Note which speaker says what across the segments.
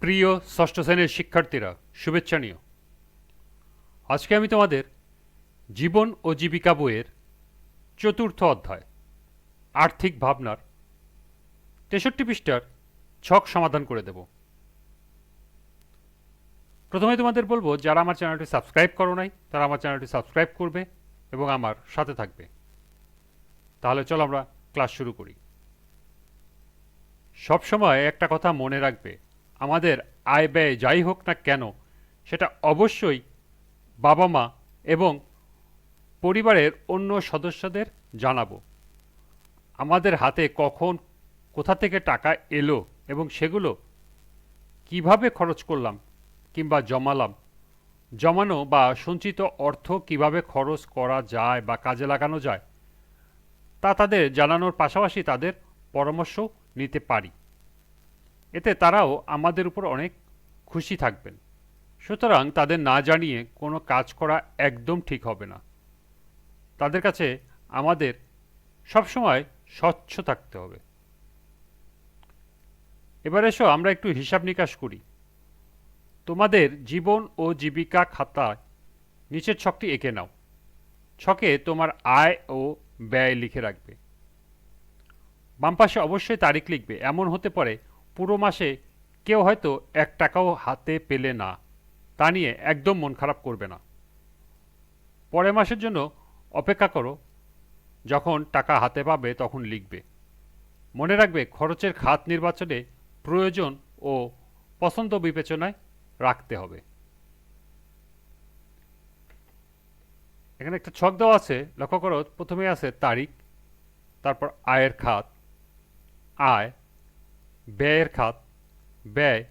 Speaker 1: প্রিয় ষষ্ঠ শ্রেণীর শিক্ষার্থীরা, শুভেচ্ছা নিও। আজকে আমি তোমাদের জীবন ও জীবিকা বইয়ের চতুর্থ অধ্যায় আর্থিক ভাবনার 63 পৃষ্ঠার ছক সমাধান করে দেব। প্রথমে তোমাদের বলবো, যারা আমার চ্যানেলটি সাবস্ক্রাইব করো নাই তারা আমার চ্যানেলটি সাবস্ক্রাইব করবে এবং আমার সাথে থাকবে। তাহলে চলো আমরা ক্লাস শুরু করি। সবসময় একটা কথা মনে রাখবে, আমাদের আয় ব্যয় যাই হোক না কেন, সেটা অবশ্যই বাবা মা এবং পরিবারের অন্য সদস্যদের জানাবো। আমাদের হাতে কখন কোথা থেকে টাকা এলো এবং সেগুলো কিভাবে খরচ করলাম কিংবা জমালাম, জমানো বা সঞ্চিত অর্থ কিভাবে খরচ করা যায় বা কাজে লাগানো যায়, তা তাদের জানানোর পাশাপাশি তাদের পরামর্শ নিতে পারি। এতে তারাও আমাদের উপর অনেক খুশি থাকবেন। সুতরাং তাদের না জানিয়ে কোনো কাজ করা একদম ঠিক হবে না। তাদের কাছে আমাদের সবসময় স্বচ্ছ থাকতে হবে। এবার এসো আমরা একটু হিসাব নিকাশ করি। তোমাদের জীবন ও জীবিকা খাতায় নিচের ছকটি এঁকে নাও। ছকে তোমার আয় ও ব্যয় লিখে রাখবে। বাম পাশে অবশ্যই তারিখ লিখবে। এমন হতে পারে পুরো মাসে কেউ হয়তো 1 টাকাও হাতে পেলে না, তা নিয়ে একদম মন খারাপ করবে না। পরের মাসের জন্য অপেক্ষা করো, যখন টাকা হাতে পাবে তখন লিখবে। মনে রাখবে, খরচের খাত নির্বাচনে প্রয়োজন ও পছন্দ বিবেচনায় রাখতে হবে। এখানে একটা ছক দেওয়া আছে, লক্ষ্য করো। প্রথমে আছে তারিখ, তারপর আয়ের খাত, আয়, ব্যয়ের খাত, ব্যয়,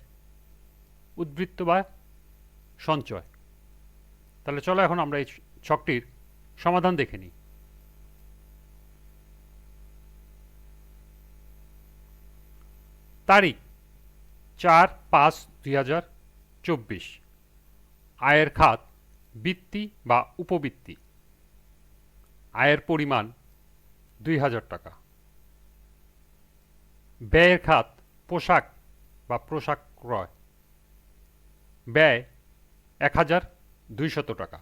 Speaker 1: উদ্বৃত্ত বা সঞ্চয়। তাহলে চলো এখন আমরা এই ছকটির সমাধান দেখে নিই। তারিখ 4/5/2024। আয়ের খাত বৃত্তি বা উপবৃত্তি। আয়ের পরিমাণ 2000 টাকা। ব্যয়ের খাত পোশাক বা পোশাক ক্রয়। ব্যয় 1200 টাকা।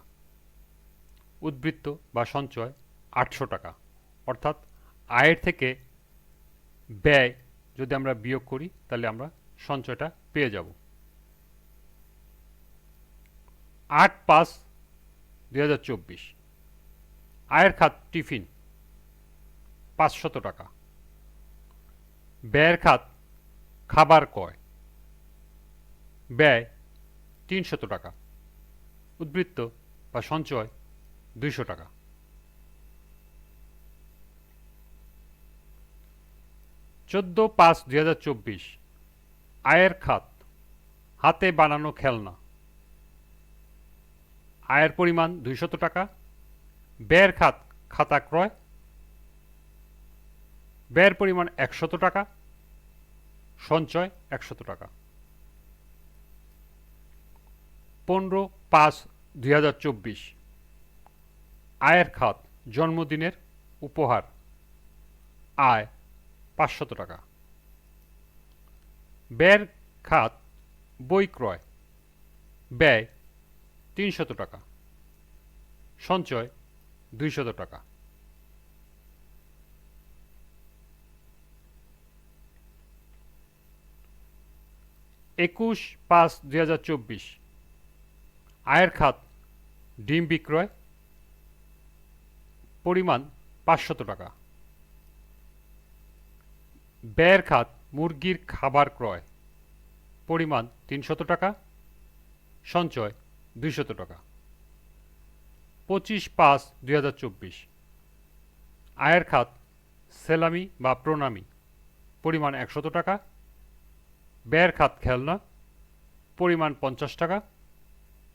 Speaker 1: উদ্বৃত্ত বা সঞ্চয় 800 টাকা। অর্থাৎ আয়ের থেকে ব্যয় যদি আমরা বিয়োগ করি তাহলে আমরা সঞ্চয়টা পেয়ে যাব। 8/5/2024। আয়ের খাত টিফিন 500 টাকা। ব্যয়ের খাত খাবার ক্রয়। ব্যয় 300 টাকা। উদ্বৃত্ত বা সঞ্চয় 200 টাকা। 14/5/2024। আয়ের খাত হাতে বানানো খেলনা। আয়ের পরিমাণ 200 টাকা। ব্যয়ের খাত খাতা ক্রয়। ব্যয়ের পরিমাণ 100 টাকা। সঞ্চয় 100 টাকা। 15/5/2024। আয়ের খাত জন্মদিনের উপহার। আয় 500 টাকা। ব্যয়ের খাত বই ক্রয়। ব্যয় 300 টাকা। সঞ্চয় 200 টাকা। 21/5/2024। আয়ের খাত ডিম বিক্রয়। পরিমাণ 500 টাকা। ব্যয়ের খাত মুরগির খাবার ক্রয়। পরিমাণ 300 টাকা। সঞ্চয় 200 টাকা। 25/5/2024। আয়ের খাত সেলামি বা প্রণামী। পরিমাণ 100 টাকা। ব্যয়ের খাত খেলনা। পরিমাণ 50 টাকা।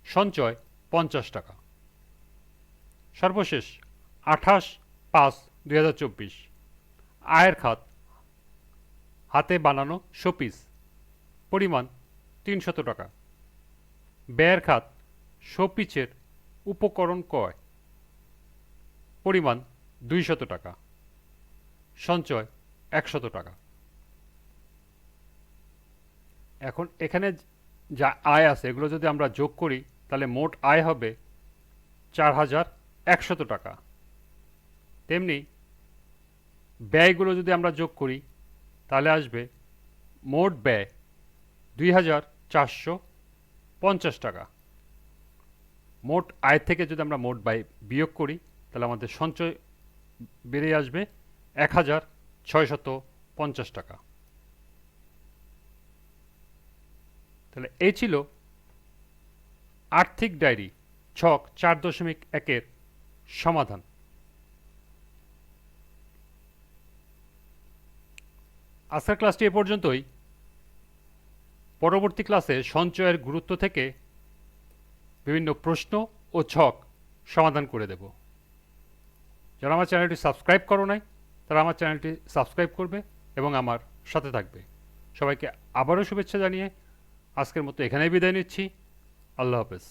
Speaker 1: সঞ্চয় 50 টাকা। সর্বশেষ 28/5/2024। আয়ের খাত হাতে বানানো শোপিস। পরিমাণ 300 টাকা। ব্যয়ের খাত শোপিসের উপকরণ ক্রয়। পরিমাণ 200 টাকা। সঞ্চয় 100 টাকা। এখন এখানে যা আয় আছে এগুলো যদি আমরা যোগ করি তাহলে মোট আয় হবে 4,100 টাকা। তেমনি ব্যয়গুলো যদি আমরা যোগ করি তাহলে আসবে মোট ব্যয় 2,450 টাকা। মোট আয় থেকে যদি আমরা মোট ব্যয় বিয়োগ করি তাহলে আমাদের সঞ্চয় বেড়ে আসবে 1,650 টাকা। তাহলে এই ছিল আর্থিক ডায়েরি ছক 4.1-এর সমাধান। আজকের ক্লাসটি এ পর্যন্তই। পরবর্তী ক্লাসে সঞ্চয়ের গুরুত্ব থেকে বিভিন্ন প্রশ্ন ও ছক সমাধান করে দেব। যারা আমার চ্যানেলটি সাবস্ক্রাইব করো নাই তারা আমার চ্যানেলটি সাবস্ক্রাইব করবে এবং আমার সাথে থাকবে। সবাইকে আবারও শুভেচ্ছা জানিয়ে আজকের মতো এখানেই বিদায় নিচ্ছি। আল্লাহ হাফেজ।